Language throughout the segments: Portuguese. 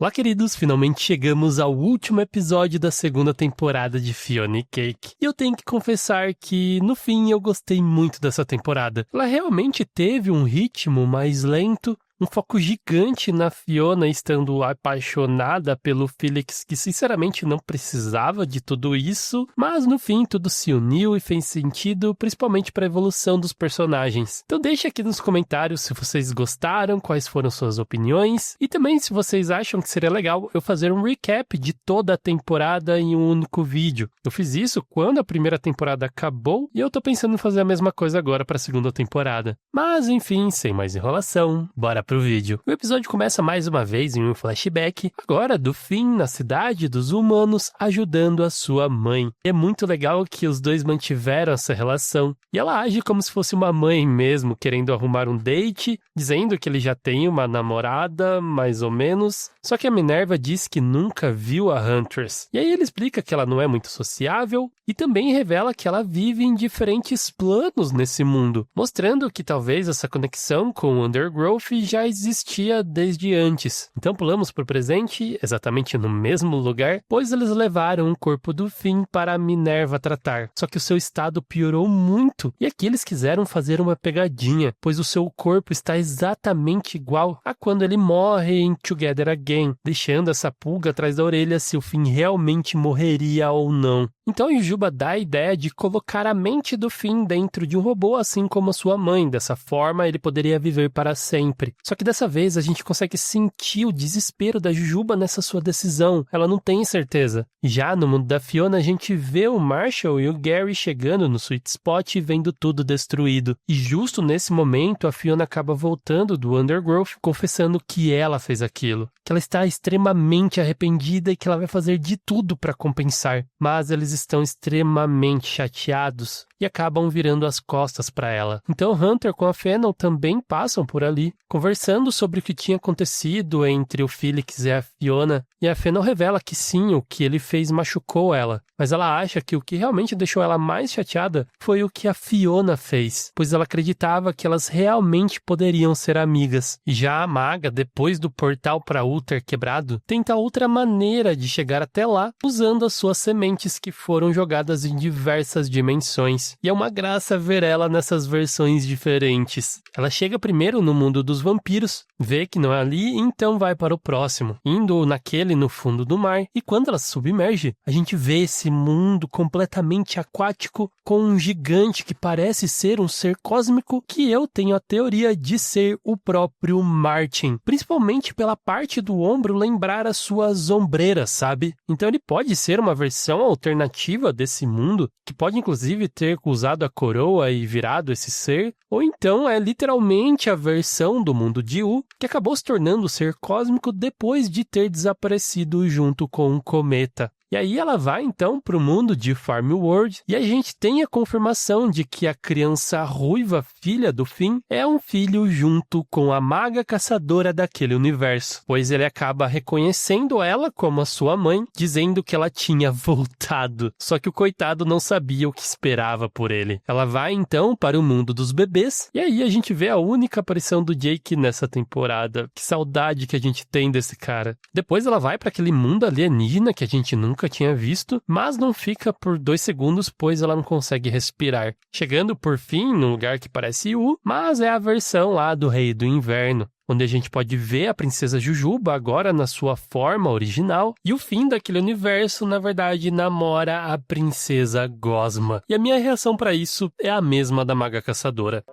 Olá, queridos! Finalmente chegamos ao último episódio da segunda temporada de Fiona e Cake. E eu tenho que confessar que, no fim, eu gostei muito dessa temporada. Ela realmente teve um ritmo mais lento, um foco gigante na Fiona estando apaixonada pelo Felix, que sinceramente não precisava de tudo isso, mas no fim tudo se uniu e fez sentido, principalmente para a evolução dos personagens. Então deixa aqui nos comentários se vocês gostaram, quais foram suas opiniões, e também se vocês acham que seria legal eu fazer um recap de toda a temporada em um único vídeo. Eu fiz isso quando a primeira temporada acabou, e eu tô pensando em fazer a mesma coisa agora para a segunda temporada. Mas enfim, sem mais enrolação, bora pro vídeo. O episódio começa mais uma vez em um flashback, agora do Finn na cidade dos humanos, ajudando a sua mãe. E é muito legal que os dois mantiveram essa relação. E ela age como se fosse uma mãe mesmo, querendo arrumar um date, dizendo que ele já tem uma namorada, mais ou menos. Só que a Minerva diz que nunca viu a Huntress. E aí ele explica que ela não é muito sociável e também revela que ela vive em diferentes planos nesse mundo, mostrando que talvez essa conexão com o Undergrowth já existia desde antes. Então pulamos para o presente, exatamente no mesmo lugar, pois eles levaram o corpo do Finn para a Minerva tratar. Só que o seu estado piorou muito, e aqui eles quiseram fazer uma pegadinha, pois o seu corpo está exatamente igual a quando ele morre em Together Again, deixando essa pulga atrás da orelha se o Finn realmente morreria ou não. Então a Jujuba dá a ideia de colocar a mente do Finn dentro de um robô, assim como a sua mãe. Dessa forma, ele poderia viver para sempre. Só que dessa vez a gente consegue sentir o desespero da Jujuba nessa sua decisão. Ela não tem certeza. Já no mundo da Fiona, a gente vê o Marshall e o Gary chegando no Sweet Spot e vendo tudo destruído. E justo nesse momento, a Fiona acaba voltando do Undergrowth, confessando que ela fez aquilo. Que ela está extremamente arrependida e que ela vai fazer de tudo para compensar. Mas eles estão extremamente chateados e acabam virando as costas para ela. Então Hunter com a Fennel também passam por ali, conversando sobre o que tinha acontecido entre o Felix e a Fiona, e a Fennel revela que sim, o que ele fez machucou ela, mas ela acha que o que realmente deixou ela mais chateada foi o que a Fiona fez, pois ela acreditava que elas realmente poderiam ser amigas. E já a maga, depois do portal para Uther quebrado, tenta outra maneira de chegar até lá, usando as suas sementes que foram jogadas em diversas dimensões. E é uma graça ver ela nessas versões diferentes. Ela chega primeiro no mundo dos vampiros, vê que não é ali, então vai para o próximo, indo naquele no fundo do mar. E quando ela se submerge, a gente vê esse mundo completamente aquático com um gigante que parece ser um ser cósmico, que eu tenho a teoria de ser o próprio Martin, principalmente pela parte do ombro lembrar as suas ombreiras, sabe? Então ele pode ser uma versão alternativa desse mundo, que pode inclusive ter usado a coroa e virado esse ser, ou então é literalmente a versão do mundo de U, que acabou se tornando o ser cósmico depois de ter desaparecido junto com um cometa. E aí ela vai então para o mundo de Farm World e a gente tem a confirmação de que a criança ruiva, filha do Finn, é um filho junto com a maga caçadora daquele universo, pois ele acaba reconhecendo ela como a sua mãe, dizendo que ela tinha voltado. Só que o coitado não sabia o que esperava por ele. Ela vai então para o mundo dos bebês e aí a gente vê a única aparição do Jake nessa temporada. Que saudade que a gente tem desse cara. Depois ela vai para aquele mundo alienígena que a gente nunca tinha visto, mas não fica por 2 segundos, pois ela não consegue respirar. Chegando por fim num lugar que parece U, mas é a versão lá do Rei do Inverno, onde a gente pode ver a princesa Jujuba agora na sua forma original, e o Finn daquele universo, na verdade, namora a princesa Gosma. E a minha reação para isso é a mesma da maga caçadora.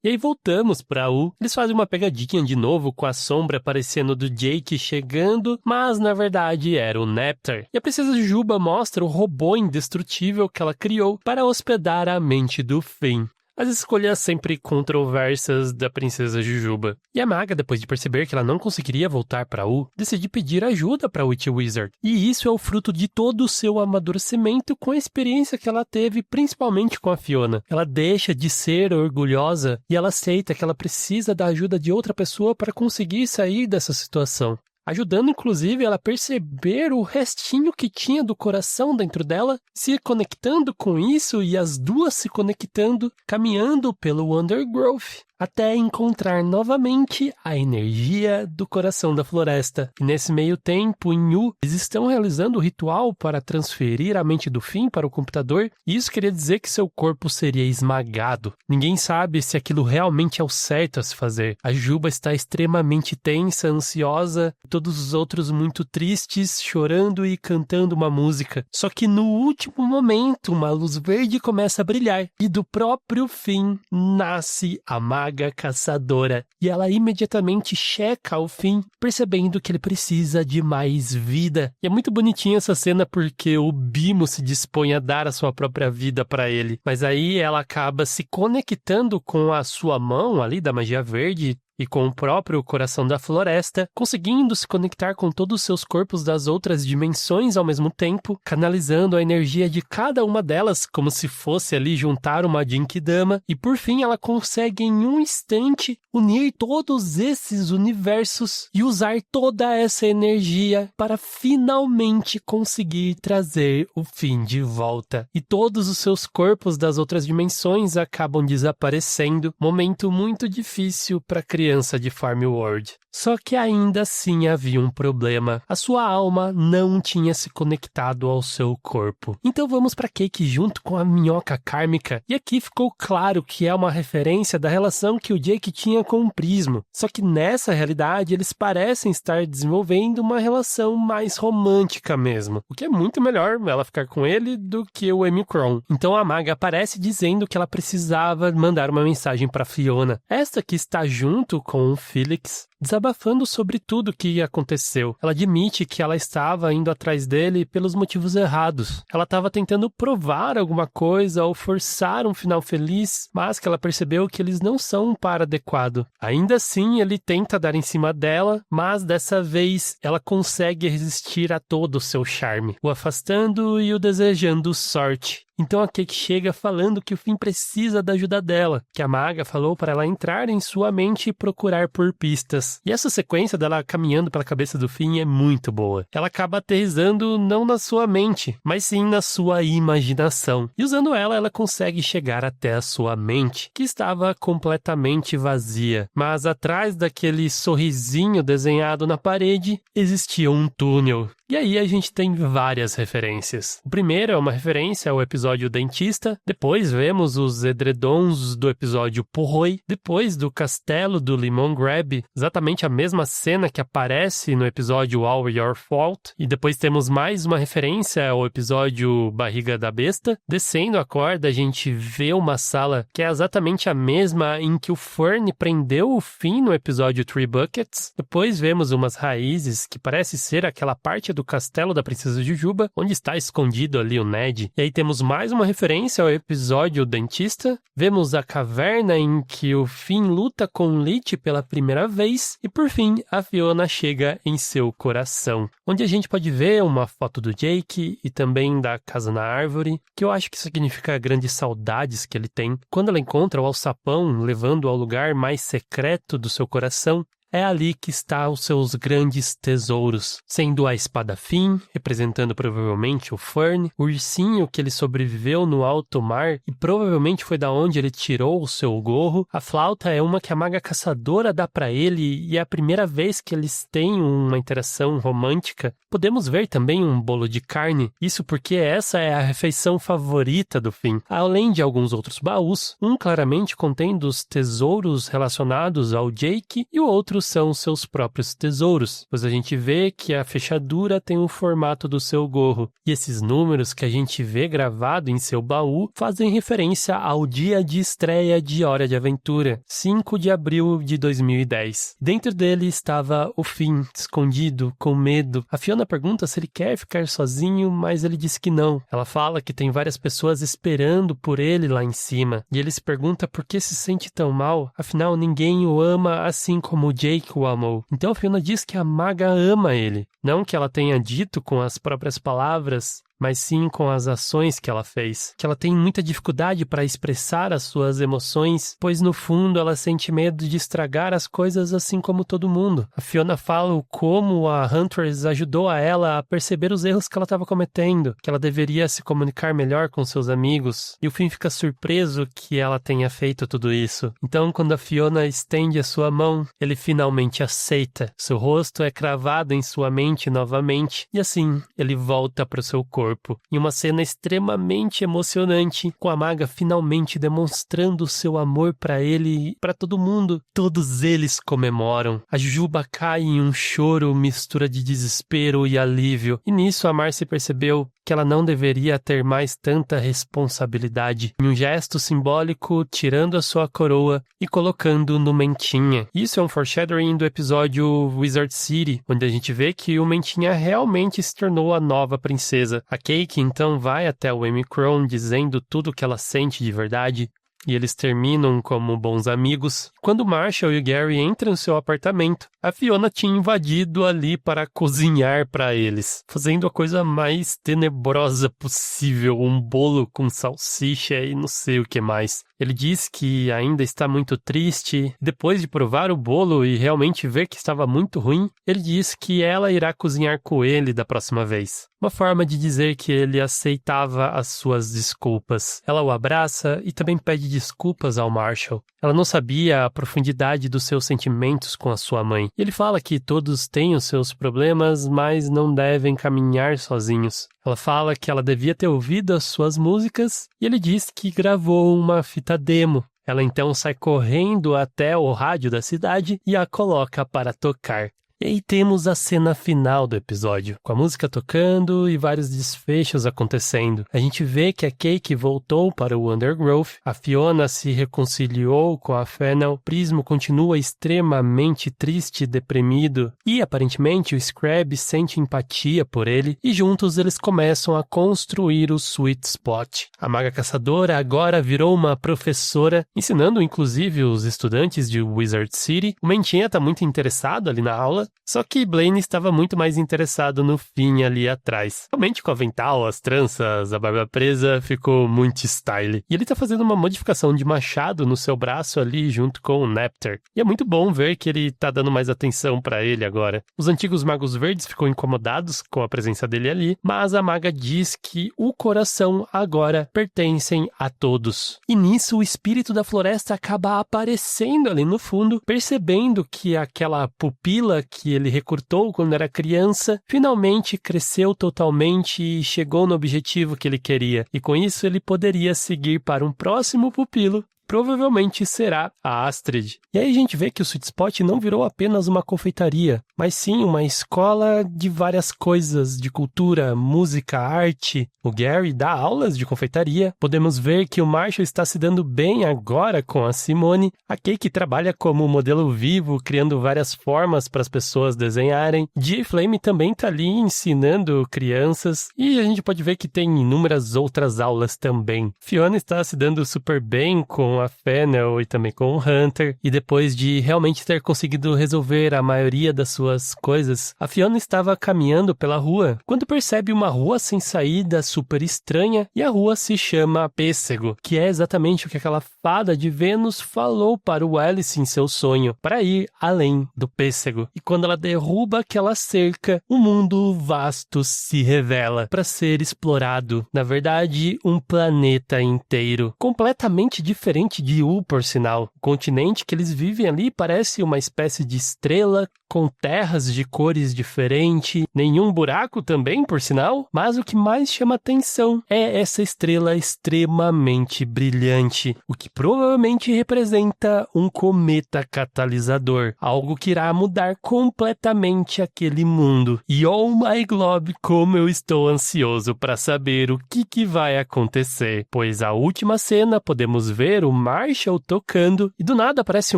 E aí voltamos pra U, eles fazem uma pegadinha de novo com a sombra aparecendo do Jake chegando, mas na verdade era o Neptar. E a princesa Jujuba mostra o robô indestrutível que ela criou para hospedar a mente do Finn. As escolhas sempre controversas da princesa Jujuba. E a maga, depois de perceber que ela não conseguiria voltar para U, decide pedir ajuda para Witch Wizard. E isso é o fruto de todo o seu amadurecimento com a experiência que ela teve, principalmente com a Fiona. Ela deixa de ser orgulhosa e ela aceita que ela precisa da ajuda de outra pessoa para conseguir sair dessa situação, ajudando inclusive ela a perceber o restinho que tinha do coração dentro dela, se conectando com isso e as duas se conectando, caminhando pelo Undergrowth. até encontrar novamente a energia do coração da floresta. E nesse meio tempo, em Yu, eles estão realizando o ritual para transferir a mente do Finn para o computador, e isso queria dizer que seu corpo seria esmagado. Ninguém sabe se aquilo realmente é o certo a se fazer. A Juba está extremamente tensa, ansiosa, todos os outros muito tristes, chorando e cantando uma música. Só que no último momento, uma luz verde começa a brilhar, e do próprio Finn nasce a maga caçadora. E ela imediatamente checa o Finn, percebendo que ele precisa de mais vida. E é muito bonitinha essa cena porque o Bimo se dispõe a dar a sua própria vida para ele. Mas aí ela acaba se conectando com a sua mão ali da magia verde e com o próprio coração da floresta, conseguindo se conectar com todos os seus corpos das outras dimensões ao mesmo tempo, canalizando a energia de cada uma delas, como se fosse ali juntar uma Genkidama, e por fim ela consegue em um instante unir todos esses universos e usar toda essa energia para finalmente conseguir trazer o Finn de volta. E todos os seus corpos das outras dimensões acabam desaparecendo, momento muito difícil para a criança de Farm World. Só que ainda assim havia um problema. A sua alma não tinha se conectado ao seu corpo. Então vamos para Cake junto com a minhoca kármica. E aqui ficou claro que é uma referência da relação que o Jake tinha com o Prismo. Só que nessa realidade eles parecem estar desenvolvendo uma relação mais romântica mesmo. O que é muito melhor ela ficar com ele do que o Emicron. Então a maga aparece dizendo que ela precisava mandar uma mensagem para Fiona. Esta que está junto com o Felix, desabafando sobre tudo o que aconteceu. Ela admite que ela estava indo atrás dele pelos motivos errados. Ela estava tentando provar alguma coisa ou forçar um final feliz, mas que ela percebeu que eles não são um par adequado. Ainda assim, ele tenta dar em cima dela, mas dessa vez ela consegue resistir a todo o seu charme, o afastando e o desejando sorte. Então a Cake chega falando que o Finn precisa da ajuda dela, que a maga falou para ela entrar em sua mente e procurar por pistas. E essa sequência dela caminhando pela cabeça do Finn é muito boa. Ela acaba aterrissando não na sua mente, mas sim na sua imaginação. E usando ela, ela consegue chegar até a sua mente, que estava completamente vazia. Mas atrás daquele sorrisinho desenhado na parede, existia um túnel. E aí a gente tem várias referências. O primeiro é uma referência ao episódio Dentista, depois vemos os edredons do episódio Porroi, depois do castelo do Limon Grab, exatamente a mesma cena que aparece no episódio All Your Fault, e depois temos mais uma referência ao episódio Barriga da Besta. Descendo a corda a gente vê uma sala que é exatamente a mesma em que o Fern prendeu o Finn no episódio Three Buckets. Depois vemos umas raízes que parece ser aquela parte do castelo da Princesa Jujuba, onde está escondido ali o Ned. E aí temos mais uma referência ao episódio Dentista. Vemos a caverna em que o Finn luta com Leech pela primeira vez. E por fim, a Fiona chega em seu coração, onde a gente pode ver uma foto do Jake e também da casa na árvore, que eu acho que significa grandes saudades que ele tem. Quando ela encontra o alçapão levando ao lugar mais secreto do seu coração, é ali que está os seus grandes tesouros, sendo a espada Finn, representando provavelmente o Fern, o ursinho que ele sobreviveu no alto mar e provavelmente foi da onde ele tirou o seu gorro. A flauta é uma que a maga caçadora dá para ele e é a primeira vez que eles têm uma interação romântica. Podemos ver também um bolo de carne, isso porque essa é a refeição favorita do Finn, além de alguns outros baús, um claramente contendo os tesouros relacionados ao Jake e o outro são os seus próprios tesouros, pois a gente vê que a fechadura tem o formato do seu gorro, e esses números que a gente vê gravado em seu baú fazem referência ao dia de estreia de Hora de Aventura, 5 de abril de 2010. Dentro dele estava o Finn, escondido, com medo. A Fiona pergunta se ele quer ficar sozinho, mas ele diz que não. Ela fala que tem várias pessoas esperando por ele lá em cima, e ele se pergunta por que se sente tão mal, afinal ninguém o ama assim como o Jake o amou. Então a Fiona diz que a maga ama ele. Não que ela tenha dito com as próprias palavras, mas sim com as ações que ela fez. Que ela tem muita dificuldade para expressar as suas emoções, pois no fundo ela sente medo de estragar as coisas assim como todo mundo. A Fiona fala o como a Huntress ajudou a ela a perceber os erros que ela estava cometendo, que ela deveria se comunicar melhor com seus amigos, e o Finn fica surpreso que ela tenha feito tudo isso. Então, quando a Fiona estende a sua mão, ele finalmente aceita. Seu rosto é cravado em sua mente novamente, e assim, ele volta para o seu corpo. Em uma cena extremamente emocionante, com a maga finalmente demonstrando o seu amor para ele e para todo mundo. Todos eles comemoram. A Jujuba cai em um choro, mistura de desespero e alívio. E nisso a Marcy percebeu que ela não deveria ter mais tanta responsabilidade. Em um gesto simbólico, tirando a sua coroa e colocando no Mentinha. Isso é um foreshadowing do episódio Wizard City, onde a gente vê que o Mentinha realmente se tornou a nova princesa. A Cake então vai até o Amy Crone dizendo tudo o que ela sente de verdade. E eles terminam como bons amigos. Quando Marshall e o Gary entram no seu apartamento, a Fiona tinha invadido ali para cozinhar para eles, fazendo a coisa mais tenebrosa possível, um bolo com salsicha e não sei o que mais. Ele diz que ainda está muito triste. Depois de provar o bolo e realmente ver que estava muito ruim, ele diz que ela irá cozinhar com ele da próxima vez. Uma forma de dizer que ele aceitava as suas desculpas. Ela o abraça e também pede desculpas ao Marshall. Ela não sabia a profundidade dos seus sentimentos com a sua mãe. E ele fala que todos têm os seus problemas, mas não devem caminhar sozinhos. Ela fala que ela devia ter ouvido as suas músicas e ele diz que gravou uma fita demo. Ela então sai correndo até o rádio da cidade e a coloca para tocar. E aí temos a cena final do episódio, com a música tocando e vários desfechos acontecendo. A gente vê que a Cake voltou para o Undergrowth, a Fiona se reconciliou com a Fennel, Prismo continua extremamente triste e deprimido, e aparentemente o Scrab sente empatia por ele, e juntos eles começam a construir o Sweet Spot. A maga caçadora agora virou uma professora, ensinando inclusive os estudantes de Wizard City. O Mentinha está muito interessado ali na aula, só que Blaine estava muito mais interessado no Finn ali atrás. Realmente com o avental, as tranças, a barba presa, ficou muito style. E ele tá fazendo uma modificação de machado no seu braço ali junto com o Neptar. E é muito bom ver que ele tá dando mais atenção pra ele agora. Os antigos magos verdes ficam incomodados com a presença dele ali, mas a maga diz que o coração agora pertencem a todos. E nisso o espírito da floresta acaba aparecendo ali no fundo, percebendo que aquela pupila que ele recrutou quando era criança, finalmente cresceu totalmente e chegou no objetivo que ele queria. E com isso ele poderia seguir para um próximo pupilo. Provavelmente será a Astrid. E aí a gente vê que o Sweet Spot não virou apenas uma confeitaria, mas sim uma escola de várias coisas, de cultura, música, arte. O Gary dá aulas de confeitaria. Podemos ver que o Marshall está se dando bem agora com a Simone. A Cake trabalha como modelo vivo, criando várias formas para as pessoas desenharem. Jay Flame também está ali ensinando crianças. E a gente pode ver que tem inúmeras outras aulas também. Fiona está se dando super bem com a Fennel e também com o Hunter, e depois de realmente ter conseguido resolver a maioria das suas coisas, a Fiona estava caminhando pela rua, quando percebe uma rua sem saída super estranha, e a rua se chama Pêssego, que é exatamente o que aquela fada de Vênus falou para o Alice em seu sonho, para ir além do Pêssego. E quando ela derruba aquela cerca, um mundo vasto se revela para ser explorado. Na verdade, um planeta inteiro, completamente diferente de U, por sinal. O continente que eles vivem ali parece uma espécie de estrela com terras de cores diferentes, nenhum buraco também, por sinal, mas o que mais chama atenção é essa estrela extremamente brilhante, o que provavelmente representa um cometa catalisador, algo que irá mudar completamente aquele mundo. E oh my globe, como eu estou ansioso para saber o que vai acontecer, pois a última cena podemos ver o Marshall tocando mundo e do nada aparece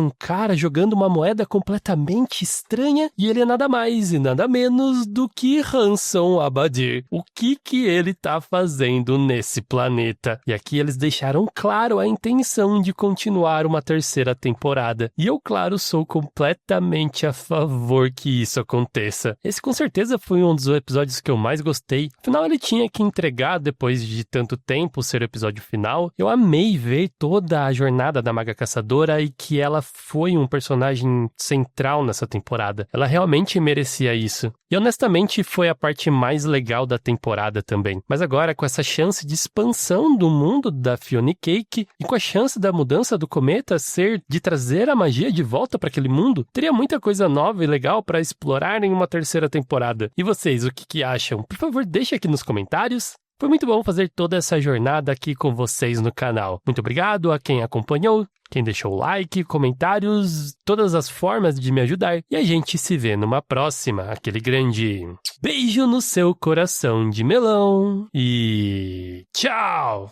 um cara jogando uma moeda completamente estranha e ele é nada mais e nada menos do que Ransom Abadir. O que ele tá fazendo nesse planeta? E aqui eles deixaram claro a intenção de continuar uma terceira temporada. E eu, claro, sou completamente a favor que isso aconteça. Esse com certeza foi um dos episódios que eu mais gostei. Afinal, ele tinha que entregar depois de tanto tempo ser o episódio final. Eu amei ver toda a jornada da Maga Caçadora e que ela foi um personagem central nessa temporada. Ela realmente merecia isso. E honestamente foi a parte mais legal da temporada também. Mas agora, com essa chance de expansão do mundo da Fiona Cake e com a chance da mudança do cometa ser de trazer a magia de volta para aquele mundo, teria muita coisa nova e legal para explorar em uma terceira temporada. E vocês, o que acham? Por favor, deixe aqui nos comentários. Foi muito bom fazer toda essa jornada aqui com vocês no canal. Muito obrigado a quem acompanhou, quem deixou o like, comentários, todas as formas de me ajudar. E a gente se vê numa próxima. Aquele grande beijo no seu coração de melão e tchau!